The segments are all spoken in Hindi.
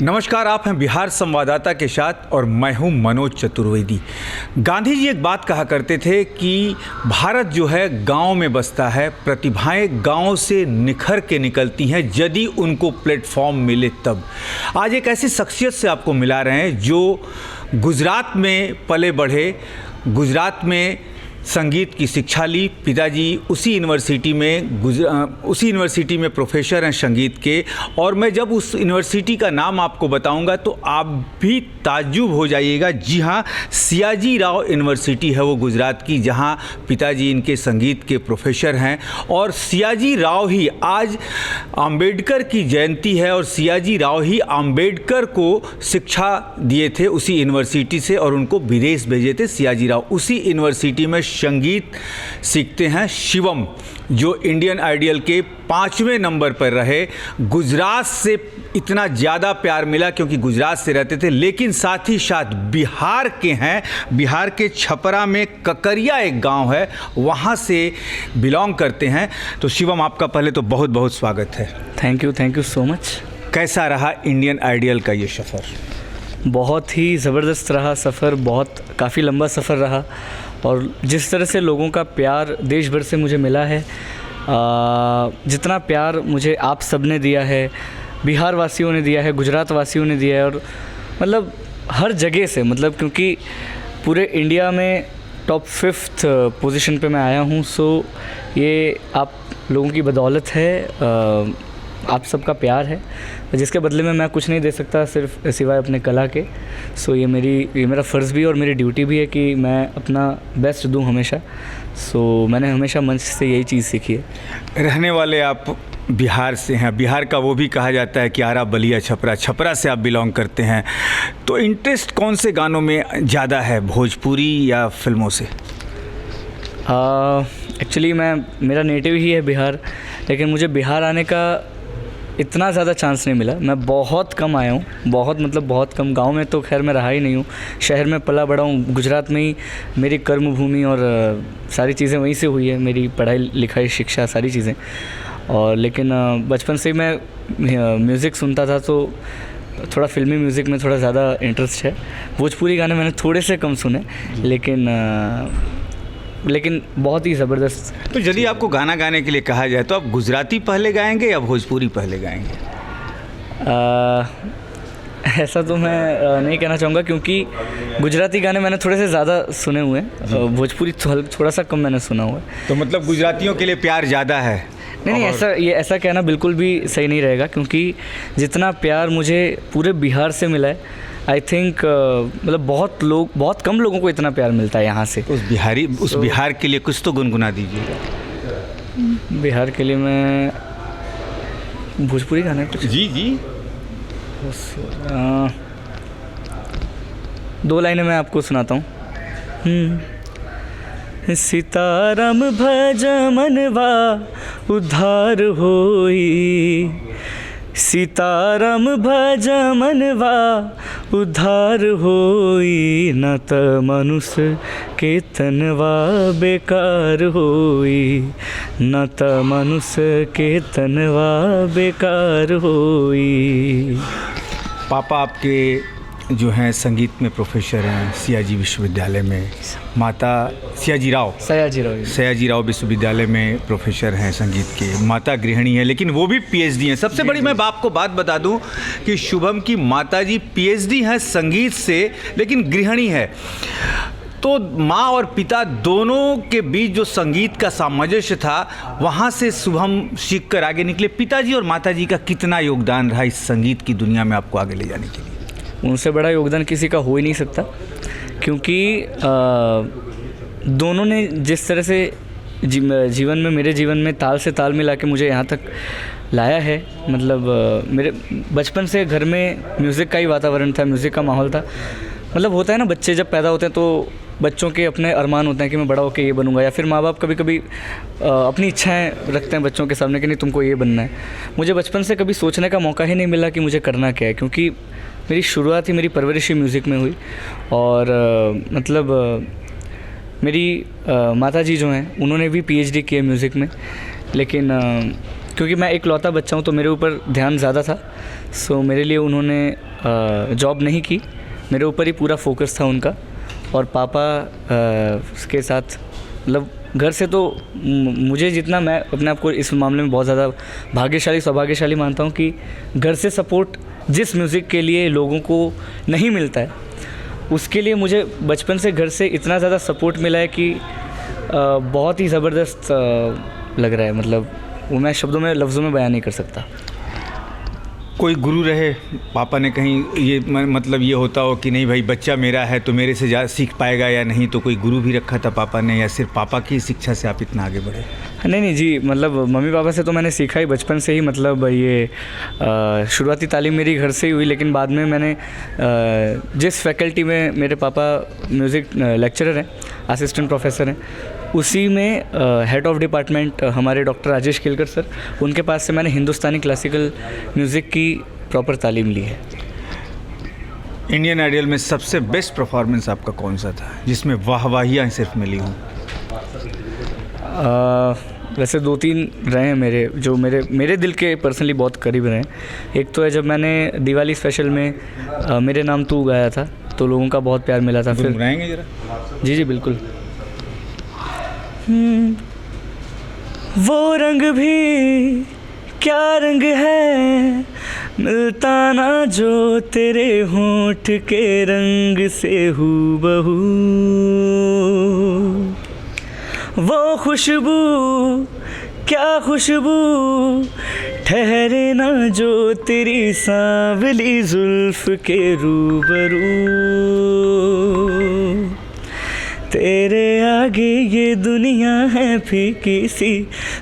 नमस्कार, आप हैं बिहार संवाददाता के साथ और मैं हूं मनोज चतुर्वेदी। गांधी जी एक बात कहा करते थे कि भारत जो है गांव में बसता है, प्रतिभाएं गांव से निखर के निकलती हैं यदि उनको प्लेटफॉर्म मिले तब। आज एक ऐसी शख्सियत से आपको मिला रहे हैं जो गुजरात में पले बढ़े, गुजरात में संगीत की शिक्षा ली। पिताजी उसी यूनिवर्सिटी में प्रोफेसर हैं संगीत के, और मैं जब उस यूनिवर्सिटी का नाम आपको बताऊंगा तो आप भी ताज्जुब हो जाइएगा। जी हाँ, सियाजी राव यूनिवर्सिटी है वो गुजरात की, जहां पिताजी इनके संगीत के प्रोफेसर हैं। और सियाजी राव ही आज अंबेडकर की जयंती है और सियाजी राव ही अंबेडकर को शिक्षा दिए थे उसी यूनिवर्सिटी से और उनको विदेश भेजे थे। सियाजी राव उसी यूनिवर्सिटी में संगीत सीखते हैं। शिवम जो इंडियन आइडियल के 5वें नंबर पर रहे, गुजरात से इतना ज़्यादा प्यार मिला क्योंकि गुजरात से रहते थे, लेकिन साथ ही साथ बिहार के हैं। बिहार के छपरा में ककरिया एक गांव है, वहां से बिलोंग करते हैं। तो शिवम, आपका पहले तो बहुत बहुत स्वागत है। Thank you so much. कैसा रहा इंडियन आइडियल का ये सफ़र? बहुत ही ज़बरदस्त रहा सफ़र, काफ़ी लंबा सफ़र रहा। और जिस तरह से लोगों का प्यार देश भर से मुझे मिला है, जितना प्यार मुझे आप सब ने दिया है, बिहार वासियों ने दिया है, गुजरात वासियों ने दिया है, और मतलब हर जगह से, मतलब क्योंकि पूरे इंडिया में टॉप 5th पोजीशन पे मैं आया हूँ। सो ये आप लोगों की बदौलत है, आप सबका प्यार है, जिसके बदले में मैं कुछ नहीं दे सकता सिर्फ सिवाय अपने कला के। सो ये मेरा फ़र्ज़ भी और मेरी ड्यूटी भी है कि मैं अपना बेस्ट दूं हमेशा। सो मैंने हमेशा मंच से यही चीज़ सीखी है। रहने वाले आप बिहार से हैं, बिहार का वो भी कहा जाता है कि आरा बलिया छपरा से आप बिलोंग करते हैं। तो इंटरेस्ट कौन से गानों में ज़्यादा है, भोजपुरी या फिल्मों से? एक्चुअली मेरा नेटिव ही है बिहार, लेकिन मुझे बिहार आने का इतना ज़्यादा चांस नहीं मिला। मैं बहुत कम आया हूँ, बहुत कम। गांव में तो खैर मैं रहा ही नहीं हूँ, शहर में पला बड़ा हूँ। गुजरात में ही मेरी कर्म भूमि और सारी चीज़ें वहीं से हुई है, मेरी पढ़ाई लिखाई शिक्षा सारी चीज़ें। और लेकिन बचपन से ही मैं म्यूज़िक सुनता था, तो थोड़ा फिल्मी म्यूज़िक में थोड़ा ज़्यादा इंटरेस्ट है। भोजपुरी गाने मैंने थोड़े से कम सुने, लेकिन बहुत ही ज़बरदस्त। तो यदि आपको गाना गाने के लिए कहा जाए तो आप गुजराती पहले गाएंगे या भोजपुरी पहले गाएंगे? ऐसा तो मैं नहीं कहना चाहूँगा, क्योंकि गुजराती गाने मैंने थोड़े से ज़्यादा सुने हुए हैं, भोजपुरी थोड़ा सा कम मैंने सुना हुआ है। तो मतलब गुजरातियों के लिए प्यार ज़्यादा है? नहीं, ऐसा कहना बिल्कुल भी सही नहीं रहेगा, क्योंकि जितना प्यार मुझे पूरे बिहार से मिला है, आई थिंक मतलब बहुत कम लोगों को इतना प्यार मिलता है यहाँ से। उस बिहार के लिए कुछ तो गुनगुना दीजिएगा। बिहार के लिए मैं भोजपुरी गाना कुछ? जी। 2 लाइनें मैं आपको सुनाता हूँ। सीताराम भज मनवा उद्धार होई, सीताराम भज मनवा उद्धार होई, न त मनुष्य के तनवा बेकार होई, न त मनुष्य के तनवा बेकार होई। पापा आपके जो हैं संगीत में प्रोफेसर हैं सियाजी विश्वविद्यालय में, माता सयाजी राव विश्वविद्यालय में प्रोफेसर हैं संगीत के, माता गृहिणी हैं, लेकिन वो भी पीएचडी हैं। सबसे बड़ी मैं आपको बात बता दूं कि शुभम की माताजी पीएचडी हैं संगीत से, लेकिन गृहिणी है। तो माँ और पिता दोनों के बीच जो संगीत का सामंजस्य था, वहाँ से शुभम सीख कर आगे निकले। पिताजी और माताजी का कितना योगदान रहा इस संगीत की दुनिया में आपको आगे ले जाने के लिए? उनसे बड़ा योगदान किसी का हो ही नहीं सकता, क्योंकि दोनों ने जिस तरह से जीवन में, मेरे जीवन में ताल से ताल मिला के मुझे यहाँ तक लाया है। मतलब मेरे बचपन से घर में म्यूज़िक का ही वातावरण था, म्यूज़िक का माहौल था। मतलब होता है ना, बच्चे जब पैदा होते हैं तो बच्चों के अपने अरमान होते हैं कि मैं बड़ा होकर ये बनूंगा, या फिर माँ बाप कभी कभी अपनी इच्छाएं रखते हैं बच्चों के सामने कि नहीं तुमको ये बनना है। मुझे बचपन से कभी सोचने का मौका ही नहीं मिला कि मुझे करना क्या है, क्योंकि मेरी शुरुआत ही, मेरी परवरिश ही म्यूज़िक में हुई। और मतलब मेरी माताजी जो हैं उन्होंने भी पीएचडी की है म्यूज़िक में, लेकिन क्योंकि मैं इकलौता बच्चा हूँ तो मेरे ऊपर ध्यान ज़्यादा था। सो मेरे लिए उन्होंने जॉब नहीं की, मेरे ऊपर ही पूरा फोकस था उनका। और पापा के साथ मतलब घर से तो मुझे जितना, मैं अपने आप को इस मामले में बहुत ज़्यादा भाग्यशाली सौभाग्यशाली मानता हूँ कि घर से सपोर्ट जिस म्यूज़िक के लिए लोगों को नहीं मिलता है, उसके लिए मुझे बचपन से घर से इतना ज़्यादा सपोर्ट मिला है कि बहुत ही ज़बरदस्त लग रहा है। मतलब वो मैं शब्दों में, लफ्ज़ों में बयान नहीं कर सकता। कोई गुरु रहे पापा ने कहीं ये मतलब ये होता हो कि नहीं भाई बच्चा मेरा है तो मेरे से ज़्यादा सीख पाएगा या नहीं, तो कोई गुरु भी रखा था पापा ने, या सिर्फ पापा की शिक्षा से आप इतना आगे बढ़े? नहीं जी, मतलब मम्मी पापा से तो मैंने सीखा ही बचपन से ही। मतलब ये शुरुआती तालीम मेरी घर से ही हुई, लेकिन बाद में मैंने जिस फैकल्टी में मेरे पापा म्यूज़िक लेक्चरर हैं, असिस्टेंट प्रोफेसर हैं, उसी में हेड ऑफ डिपार्टमेंट हमारे डॉक्टर राजेश केलकर सर, उनके पास से मैंने हिंदुस्तानी क्लासिकल म्यूज़िक की प्रॉपर तालीम ली है। इंडियन आइडल में सबसे बेस्ट परफॉर्मेंस आपका कौन सा था जिसमें वाहवाहियाँ सिर्फ मिली हों? वैसे 2-3 रहे हैं मेरे, जो मेरे दिल के पर्सनली बहुत करीब रहे हैं। एक तो है जब मैंने दिवाली स्पेशल में मेरे नाम तू गाया था, तो लोगों का बहुत प्यार मिला था। फिर गुनगुनाएंगे जरा? जी बिल्कुल। वो रंग भी क्या रंग है, मिलता ना जो तेरे होंठ के रंग से हूबहू। वो खुशबू क्या खुशबू, ठहरे ना जो तेरी सांवली जुल्फ के रूबरू। तेरे आगे ये दुनिया है फीकी सी,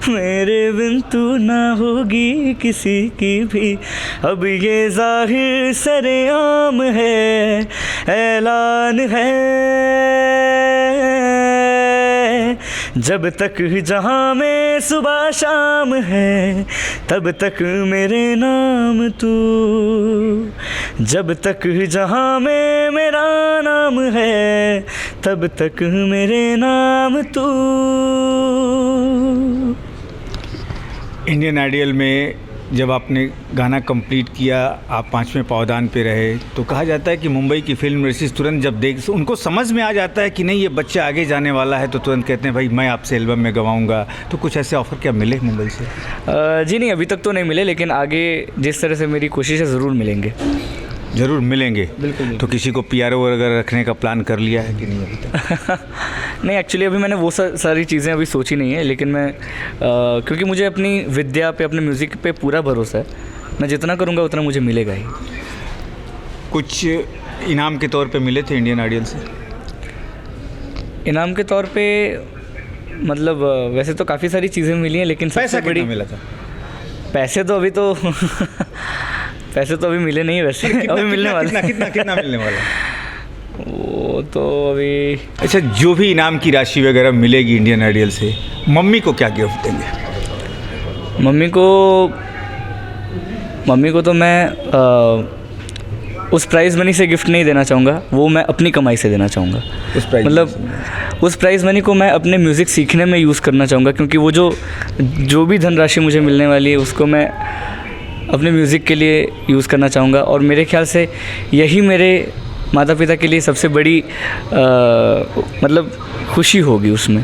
मेरे बिन तू ना होगी किसी की भी। अब ये ज़ाहिर सरेआम है, ऐलान है, जब तक जहाँ में सुबह शाम है, तब तक मेरे नाम तू। जब तक जहाँ में मेरा नाम है, तब तक मेरे नाम तू। इंडियन आइडल में जब आपने गाना कंप्लीट किया, आप 5वें पावदान पे रहे, तो कहा जाता है कि मुंबई की फिल्म इंडस्ट्री तुरंत जब उनको समझ में आ जाता है कि नहीं ये बच्चा आगे जाने वाला है, तो तुरंत कहते हैं भाई मैं आपसे एल्बम में गवाऊंगा। तो कुछ ऐसे ऑफ़र क्या मिले मुंबई से? जी नहीं, अभी तक तो नहीं मिले, लेकिन आगे जिस तरह से मेरी कोशिश है ज़रूर मिलेंगे। ज़रूर मिलेंगे? बिल्कुल। तो किसी को PRO वगैरह रखने का प्लान कर लिया है कि नहीं अभी तक? नहीं, एक्चुअली अभी मैंने वो सारी चीज़ें अभी सोची नहीं है, लेकिन मैं क्योंकि मुझे अपनी विद्या पे, अपने म्यूज़िक पे पूरा भरोसा है, मैं जितना करूँगा उतना मुझे मिलेगा ही। कुछ इनाम के तौर पे मिले थे इंडियन आइडल से? इनाम के तौर पे मतलब वैसे तो काफ़ी सारी चीज़ें मिली हैं, लेकिन पैसा सबसे बड़ी, कितना मिला था? पैसे तो अभी तो पैसे तो अभी मिले नहीं वैसे, अभी मिलने वाले। कितना मिलने वाला? वो तो अभी। अच्छा, जो भी इनाम की राशि वगैरह मिलेगी इंडियन आइडल से, मम्मी को क्या गिफ्ट देंगे? मम्मी को तो मैं उस प्राइज़ मनी से गिफ्ट नहीं देना चाहूँगा, वो मैं अपनी कमाई से देना चाहूँगा। उस प्राइज़ मनी को मैं अपने म्यूज़िक सीखने में यूज़ करना चाहूँगा, क्योंकि वो जो भी धनराशि मुझे मिलने वाली है उसको मैं अपने म्यूज़िक के लिए यूज़ करना चाहूँगा। और मेरे ख्याल से यही मेरे माता पिता के लिए सबसे बड़ी मतलब खुशी होगी उसमें।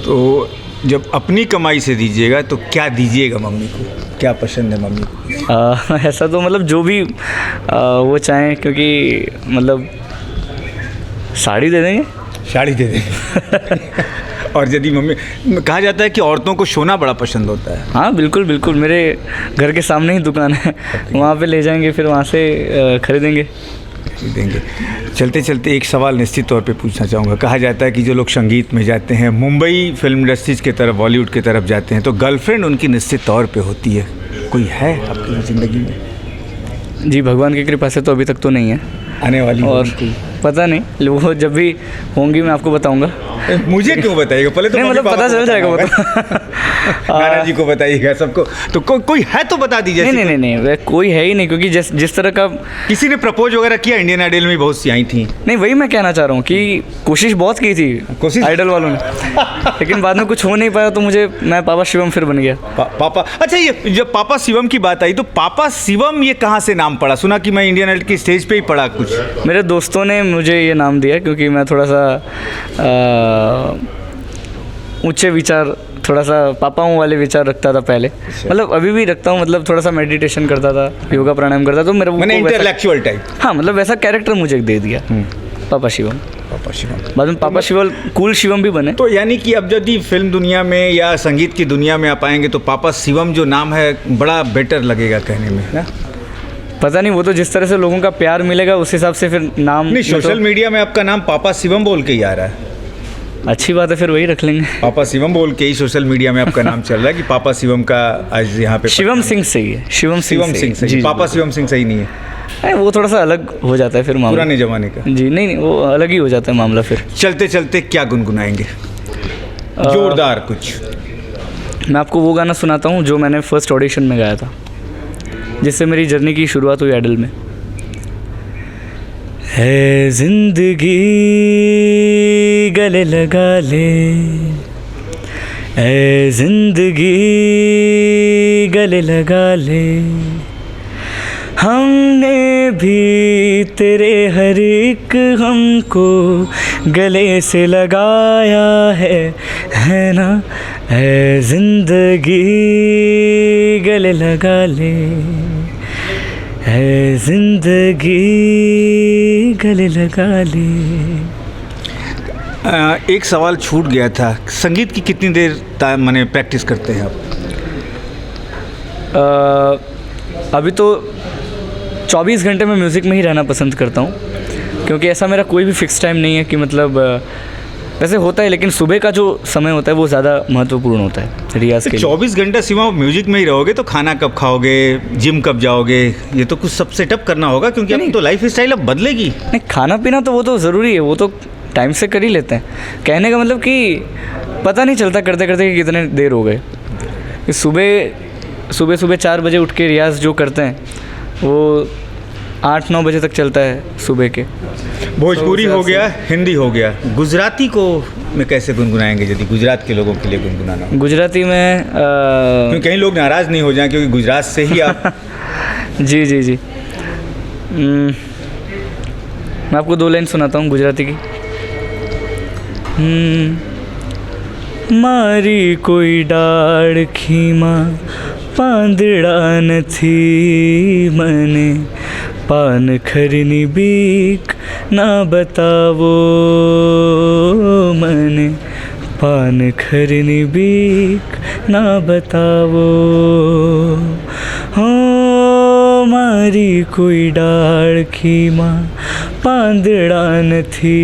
तो जब अपनी कमाई से दीजिएगा तो क्या दीजिएगा मम्मी को? क्या पसंद है मम्मी को? ऐसा तो मतलब जो भी वो चाहें, क्योंकि मतलब साड़ी दे देंगे। साड़ी दे देंगे। और यदि मम्मी, कहा जाता है कि औरतों को सोना बड़ा पसंद होता है। हाँ बिल्कुल बिल्कुल, मेरे घर के सामने ही दुकान है, वहाँ पे ले जाएंगे, फिर वहाँ से खरीदेंगे। चलते चलते एक सवाल निश्चित तौर पे पूछना चाहूँगा। कहा जाता है कि जो लोग संगीत में जाते हैं, मुंबई फिल्म इंडस्ट्रीज़ की तरफ, बॉलीवुड की तरफ जाते हैं, तो गर्लफ्रेंड उनकी निश्चित तौर पे होती है। कोई है आपकी ज़िंदगी में? जी भगवान की कृपा से तो अभी तक तो नहीं है, आने वाली और पता नहीं, वो जब भी होंगी मैं आपको बताऊंगा। मुझे क्यों बताइएगा, पहले तो नहीं, मम्मी मतलब पापा पता को चल जाएगा वो बताऊंगा। नाना जी को बताइएगा, सबको। तो कोई है तो बता दीजिए। नहीं नहीं नहीं नहीं, कोई है ही नहीं, क्योंकि जिस तरह का किसी ने प्रपोज वगैरह किया? इंडियन आइडल में बहुत सी आई थी। नहीं, वही मैं कहना चाह रहा हूँ कि कोशिश बहुत की थी कोशिश? आइडल वालों ने, लेकिन बाद में कुछ हो नहीं पाया, तो मैं पापा शिवम फिर बन गया। पापा, अच्छा, ये जब पापा शिवम की बात आई तो पापा शिवम ये कहाँ से नाम पड़ा? सुना कि मैं इंडियन आइडल की स्टेज पे ही पढ़ा कुछ। मेरे दोस्तों ने मुझे ये नाम दिया क्योंकि मैं थोड़ा सा ऊंचे विचार, थोड़ा सा पापाओं वाले विचार रखता था पहले, मतलब अभी भी रखता हूँ, मतलब थोड़ा सा मेडिटेशन करता था, योगा प्राणायाम करता, तो मेरे मैंने इंटेलेक्चुअल टाइप। हाँ, मतलब वैसा कैरेक्टर मुझे दे दिया पापा शिवम। पापा शिवम, बाद में पापा शिवम कूल शिवम भी बने। तो यानी कि अब यदि फिल्म दुनिया में या संगीत की दुनिया में आप आएंगे तो पापा शिवम जो नाम है बड़ा बेटर लगेगा कहने में ना? पता नहीं, वो तो जिस तरह से लोगों का प्यार मिलेगा उस हिसाब से फिर नाम। नहीं, सोशल मीडिया में आपका नाम पापा शिवम बोल के ही आ रहा है। अच्छी बात है, फिर वही रख लेंगे। पापा शिवम बोल के ही सोशल मीडिया में आपका नाम चल रहा है कि पापा शिवम का आज यहाँ पे। शिवम सिंह सही है, शिवम सिंह सही, पापा शिवम सिंह सही नहीं है। वो थोड़ा सा अलग हो जाता है फिर मामला, पुराने जमाने का। जी नहीं, वो अलग ही हो जाता है मामला फिर। चलते चलते क्या गुनगुनाएंगे? जोरदार कुछ। मैं आपको वो गाना सुनाता हूँ जो मैंने फर्स्ट ऑडिशन में गाया था, जिससे मेरी जर्नी की शुरुआत हुई आइडल में। है जिंदगी गले लगा ले, है जिंदगी गले लगा ले, हमने भी तेरे हर एक हमको गले से लगाया है ना? है जिंदगी गले लगा ले, है जिंदगी गले लगा ले। एक सवाल छूट गया था, संगीत की कितनी देर माने प्रैक्टिस करते हैं आप? अभी तो 24 घंटे में म्यूज़िक में ही रहना पसंद करता हूँ, क्योंकि ऐसा मेरा कोई भी फिक्स टाइम नहीं है कि मतलब वैसे होता है, लेकिन सुबह का जो समय होता है वो ज़्यादा महत्वपूर्ण होता है रियाज़ के लिए। 24 घंटा सिवा म्यूजिक में ही रहोगे तो खाना कब खाओगे, जिम कब जाओगे? ये तो कुछ सब सेटअप करना होगा, क्योंकि अब तो लाइफ स्टाइल अब बदलेगी। नहीं, खाना पीना तो वो तो ज़रूरी है, वो तो टाइम से कर ही लेते हैं। कहने का मतलब कि पता नहीं चलता करते करते कि कितने देर हो गए। सुबह 4 बजे उठ के रियाज़ जो करते हैं वो 8-9 बजे तक चलता है सुबह के। भोजपुरी हो गया, हिंदी हो गया, गुजराती को में कैसे गुनगुनाएंगे यदि गुजरात के लोगों के लिए गुनगुनाना? गुजराती में क्योंकि कहीं लोग नाराज़ नहीं हो जाएं, क्योंकि गुजरात से ही आप। जी जी जी, मैं आपको 2 लाइन सुनाता हूँ गुजराती की। मारी कोई डाળખીમાં પાંદડા નથી, મને પાન ખરની બીક ના બતાવો, મને પાન ખરની બીક ના બતાવો, હો મારી કોઈ डाળખીમાં પાંદડા નથી,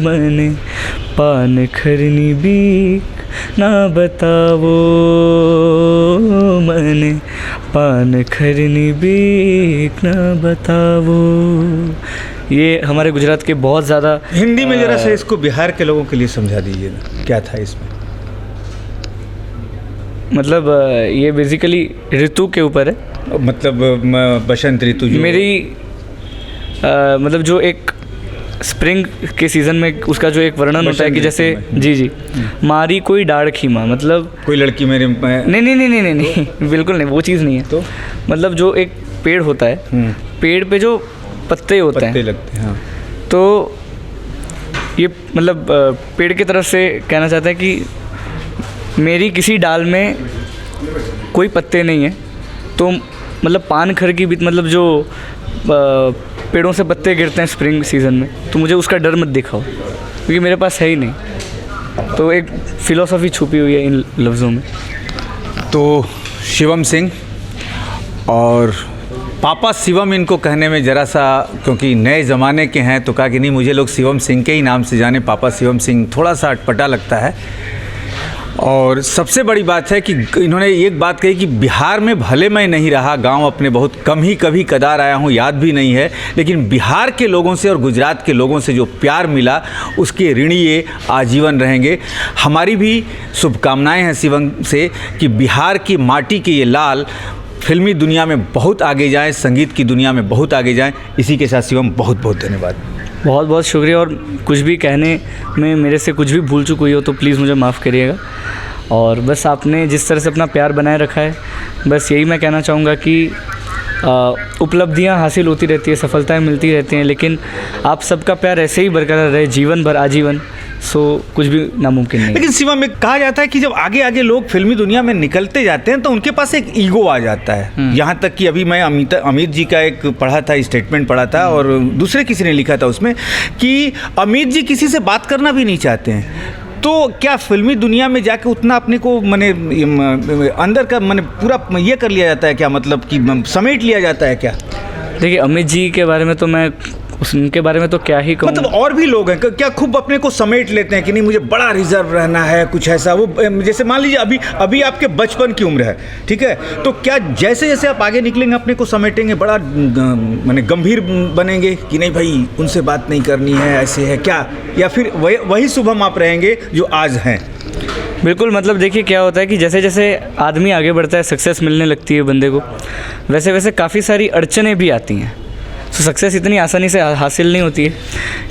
મને पान खरनी बीक ना बतावो, मने पान खरनी बीक ना बतावो। ये हमारे गुजरात के बहुत ज़्यादा। हिंदी में ज़रा से इसको बिहार के लोगों के लिए समझा दीजिए ना, क्या था इसमें? मतलब ये बेसिकली ऋतु के ऊपर है, मतलब बसंत ऋतु जो मेरी मतलब जो एक स्प्रिंग के सीज़न में उसका जो एक वर्णन होता है कि जैसे जी जी, मारी कोई डाળખીમાં, मतलब कोई लड़की मेरे नहीं नहीं नहीं नहीं नहीं बिल्कुल नहीं, वो चीज़ नहीं है। तो मतलब जो एक पेड़ होता है, पेड़ पे जो पत्ते होते हैं, लगते हैं, हाँ। तो ये मतलब पेड़ की तरफ से कहना चाहता है कि मेरी किसी डाल में कोई पत्ते नहीं है, तो मतलब पान खर की भी, मतलब जो पेड़ों से पत्ते गिरते हैं स्प्रिंग सीज़न में, तो मुझे उसका डर मत दिखाओ, क्योंकि मेरे पास है ही नहीं। तो एक फ़िलॉसफी छुपी हुई है इन लफ्ज़ों में। तो शिवम सिंह और पापा शिवम, इनको कहने में ज़रा सा, क्योंकि नए ज़माने के हैं तो कहा कि नहीं, मुझे लोग शिवम सिंह के ही नाम से जाने, पापा शिवम सिंह थोड़ा सा अटपटा लगता है। और सबसे बड़ी बात है कि इन्होंने एक बात कही कि बिहार में भले मैं नहीं रहा, गांव अपने बहुत कम ही कभी कदार आया हूं, याद भी नहीं है, लेकिन बिहार के लोगों से और गुजरात के लोगों से जो प्यार मिला उसके ऋणी ये आजीवन रहेंगे। हमारी भी शुभकामनाएं हैं शिवम से कि बिहार की माटी के ये लाल फिल्मी दुनिया में बहुत आगे जाएं, संगीत की दुनिया में बहुत आगे जाएं। इसी के साथ शिवम बहुत बहुत धन्यवाद। बहुत बहुत शुक्रिया, और कुछ भी कहने में मेरे से कुछ भी भूल चुक हुई हो तो प्लीज़ मुझे माफ़ करिएगा। और बस आपने जिस तरह से अपना प्यार बनाए रखा है, बस यही मैं कहना चाहूँगा कि उपलब्धियाँ हासिल होती रहती है, सफलताएं मिलती रहती हैं, लेकिन आप सबका प्यार ऐसे ही बरकरार रहे जीवन भर, आजीवन। सो कुछ भी नामुमकिन नहीं। लेकिन शिवम में कहा जाता है कि जब आगे आगे लोग फिल्मी दुनिया में निकलते जाते हैं तो उनके पास एक ईगो आ जाता है। यहाँ तक कि अभी मैं अमित जी का एक पढ़ा था, स्टेटमेंट पढ़ा था, और दूसरे किसी ने लिखा था उसमें कि अमित जी किसी से बात करना भी नहीं चाहते हैं। तो क्या फिल्मी दुनिया में जाके उतना अपने को माने अंदर का माने पूरा ये कर लिया जाता है क्या, मतलब कि समेट लिया जाता है क्या? देखिए, अमित जी के बारे में तो मैं उनके बारे में तो क्या ही कहूँ। मतलब और भी लोग हैं क्या खूब अपने को समेट लेते हैं कि नहीं मुझे बड़ा रिजर्व रहना है, कुछ ऐसा? वो जैसे मान लीजिए अभी आपके बचपन की उम्र है, ठीक है, तो क्या जैसे जैसे आप आगे निकलेंगे अपने को समेटेंगे, बड़ा माने गंभीर बनेंगे कि नहीं भाई उनसे बात नहीं करनी है, ऐसे है क्या? या फिर वही शुभम आप रहेंगे जो आज हैं? बिल्कुल, मतलब देखिए क्या होता है कि जैसे जैसे आदमी आगे बढ़ता है, सक्सेस मिलने लगती है बंदे को, वैसे वैसे काफ़ी सारी अड़चनें भी आती हैं। तो सक्सेस इतनी आसानी से हासिल नहीं होती है,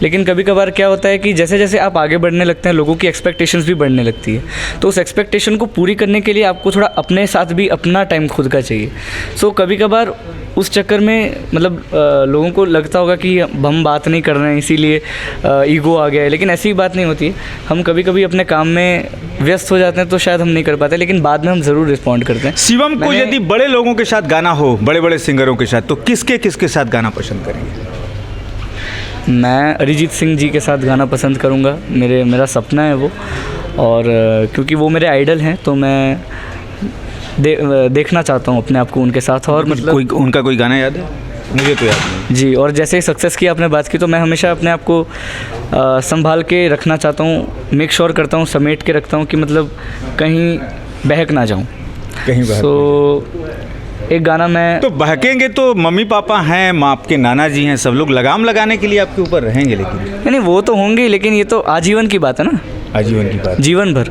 लेकिन कभी कभार क्या होता है कि जैसे जैसे आप आगे बढ़ने लगते हैं, लोगों की एक्सपेक्टेशंस भी बढ़ने लगती है। तो उस एक्सपेक्टेशन को पूरी करने के लिए आपको थोड़ा अपने साथ भी अपना टाइम खुद का चाहिए। सो कभी कभार उस चक्कर में मतलब लोगों को लगता होगा कि हम बात नहीं कर रहे हैं इसीलिए ईगो आ गया है, लेकिन ऐसी बात नहीं होती है। हम कभी कभी अपने काम में व्यस्त हो जाते हैं तो शायद हम नहीं कर पाते, लेकिन बाद में हम ज़रूर रिस्पॉन्ड करते हैं। शिवम को यदि बड़े लोगों के साथ गाना हो, बड़े बड़े सिंगरों के साथ, तो किसके साथ गाना पसंद करेंगे? मैं अरिजीत सिंह जी के साथ गाना पसंद करूँगा। मेरा सपना है वो, और क्योंकि वो मेरे आइडल हैं तो मैं देखना चाहता हूँ अपने आप को उनके साथ। और मतलब उनका कोई गाना याद है? मुझे तो याद नहीं जी। और जैसे ही सक्सेस की आपने बात की, तो मैं हमेशा अपने आप को संभाल के रखना चाहता हूँ, मेक श्योर करता हूँ, समेट के रखता हूँ कि मतलब कहीं बहक ना जाऊँ कहीं। सो एक गाना मैं तो बहकेंगे तो मम्मी पापा हैं, माँ आपके नाना जी हैं, सब लोग लगाम लगाने के लिए आपके ऊपर रहेंगे, लेकिन नहीं वो तो होंगे, लेकिन ये तो आजीवन की बात है ना, आजीवन की बात, जीवन भर।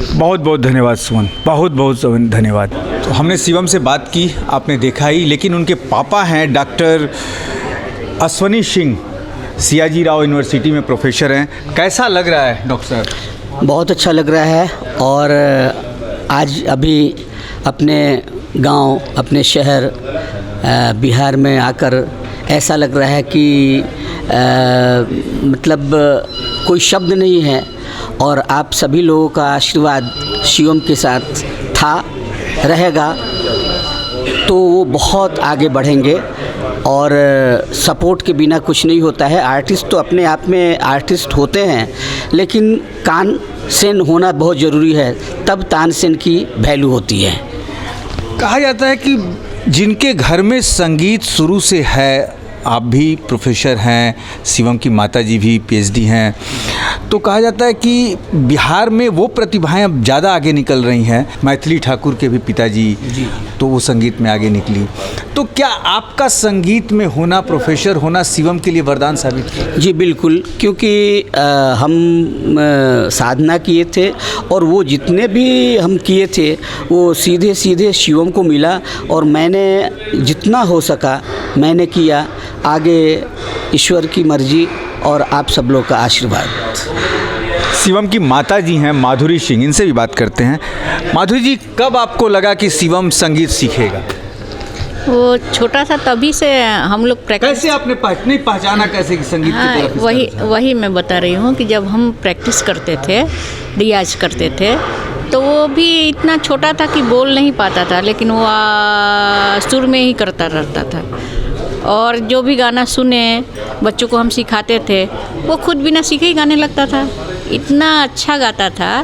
बहुत बहुत धन्यवाद सुमन, बहुत बहुत धन्यवाद। तो हमने शिवम से बात की, आपने देखा ही, लेकिन उनके पापा हैं डॉक्टर अश्वनी सिंह, सियाजी राव यूनिवर्सिटी में प्रोफेसर हैं। कैसा लग रहा है डॉक्टर साहब? बहुत अच्छा लग रहा है, और आज अभी अपने गांव, अपने शहर बिहार में आकर ऐसा लग रहा है कि मतलब कोई शब्द नहीं है, और आप सभी लोगों का आशीर्वाद शिवम के साथ था, रहेगा, तो वो बहुत आगे बढ़ेंगे। और सपोर्ट के बिना कुछ नहीं होता है। आर्टिस्ट तो अपने आप में आर्टिस्ट होते हैं, लेकिन तानसेन होना बहुत ज़रूरी है, तब तानसेन की वैल्यू होती है। कहा जाता है कि जिनके घर में संगीत शुरू से है, आप भी प्रोफेसर हैं, शिवम की माताजी भी पीएचडी हैं, तो कहा जाता है कि बिहार में वो प्रतिभाएं अब ज़्यादा आगे निकल रही हैं। मैथिली ठाकुर के भी पिताजी जी, तो वो संगीत में आगे निकली। तो क्या आपका संगीत में होना, प्रोफेसर होना शिवम के लिए वरदान साबित किया? जी बिल्कुल, क्योंकि हम साधना किए थे, और वो जितने भी हम किए थे वो सीधे सीधे शिवम को मिला, और मैंने जितना हो सका मैंने किया। आगे ईश्वर की मर्जी और आप सब लोग का आशीर्वाद। शिवम की माता जी हैं माधुरी सिंह, इनसे भी बात करते हैं। माधुरी जी, कब आपको लगा कि शिवम संगीत सीखेगा? वो छोटा सा तभी से हम लोग प्रैक्टिस। कैसे आपने पहचाना कैसे कि संगीत की तरफ? वही मैं बता रही हूँ कि जब हम प्रैक्टिस करते थे, रियाज करते थे, तो वो भी इतना छोटा था कि बोल नहीं पाता था, लेकिन वो सुर में ही करता रहता था। और जो भी गाना सुने बच्चों को हम सिखाते थे, वो खुद बिना सीखे ही गाने लगता था। इतना अच्छा गाता था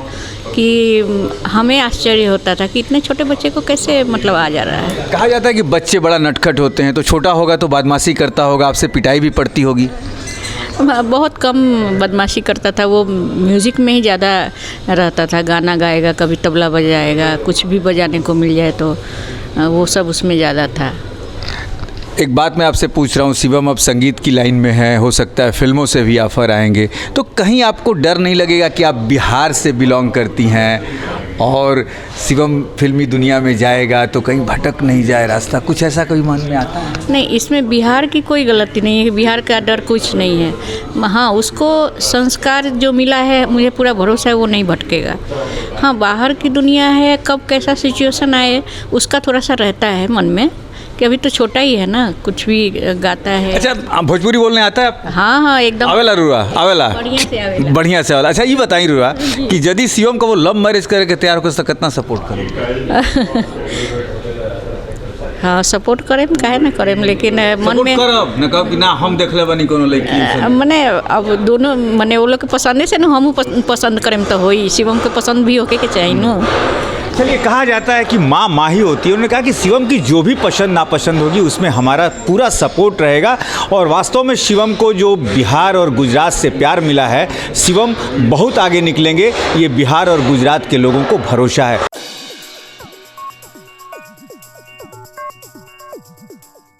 कि हमें आश्चर्य होता था कि इतने छोटे बच्चे को कैसे मतलब आ जा रहा है। कहा जाता है कि बच्चे बड़ा नटखट होते हैं, तो छोटा होगा तो बदमाशी करता होगा, आपसे पिटाई भी पड़ती होगी? बहुत कम बदमाशी करता था वो, म्यूज़िक में ही ज़्यादा रहता था, गाना गाएगा, कभी तबला बजाएगा, कुछ भी बजाने को मिल जाए तो वो सब उसमें ज़्यादा था। एक बात मैं आपसे पूछ रहा हूँ, शिवम अब संगीत की लाइन में है, हो सकता है फिल्मों से भी ऑफ़र आएंगे, तो कहीं आपको डर नहीं लगेगा कि आप बिहार से बिलोंग करती हैं और शिवम फिल्मी दुनिया में जाएगा तो कहीं भटक नहीं जाए रास्ता, कुछ ऐसा कोई मन में आता है? नहीं, इसमें बिहार की कोई गलती नहीं है, बिहार का डर कुछ नहीं है। हाँ, उसको संस्कार जो मिला है, मुझे पूरा भरोसा है वो नहीं भटकेगा। हाँ, बाहर की दुनिया है, कब कैसा सिचुएशन आए उसका थोड़ा सा रहता है मन में कि अभी तो छोटा ही है ना, कुछ भी गाता है। अच्छा, भोजपुरी बोलने आता है आपको? हाँ हाँ, एकदम आवेला रुआ, आवेला बढ़िया से आवेला। बढ़िया से आवेला। अच्छा ये बताई रुआ कि यदि शिवम को वो लव मैरिज करके तैयार हो तो कितना सपोर्ट करेंगे? हाँ, सपोर्ट करें, काहे ना करें, लेकिन मन में करब न कब कि ना हम देखले बनी कोनो लड़की मने अब दोनों मने वो लोग के पसंद से ना हम पसंद करें तो होई, शिवम के पसंद भी होके के चाहिए ना। चलिए, कहा जाता है कि माँ माँ ही होती है। उन्होंने कहा कि शिवम की जो भी पसंद नापसंद होगी उसमें हमारा पूरा सपोर्ट रहेगा, और वास्तव में शिवम को जो बिहार और गुजरात से प्यार मिला है, शिवम बहुत आगे निकलेंगे, ये बिहार और गुजरात के लोगों को भरोसा है।